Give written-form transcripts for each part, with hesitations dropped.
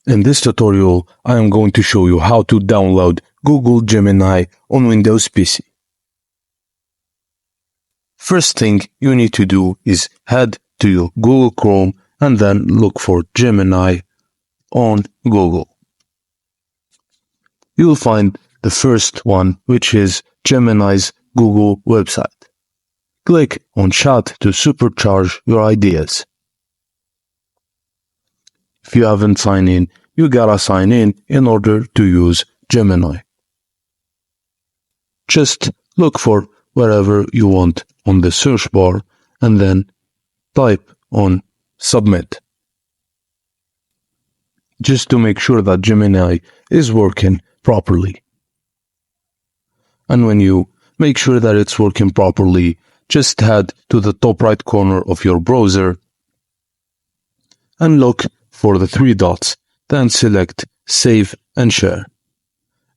In this tutorial, I am going to show you how to download Google Gemini on Windows PC. First thing you need to do is head to your Google Chrome and then look for Gemini on Google. You'll find the first one, which is Gemini's Google website. Click on Chat to supercharge your ideas. If you haven't signed in, you gotta sign in order to use Gemini. Just look for wherever you want on the search bar and then type on Submit. Just to make sure that Gemini is working properly. And when you make sure that it's working properly, just head to the top right corner of your browser and look for the three dots, then select Save and Share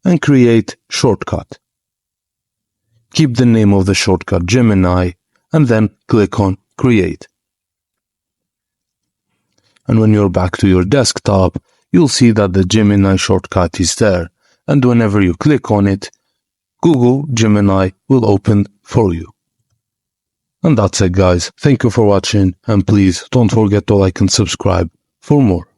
and create shortcut. Keep the name of the shortcut Gemini and then click on Create. And when you're back to your desktop, you'll see that the Gemini shortcut is there, and whenever you click on it, Google Gemini will open for you. And that's it, guys. Thank you for watching, and please don't forget to like and subscribe for more.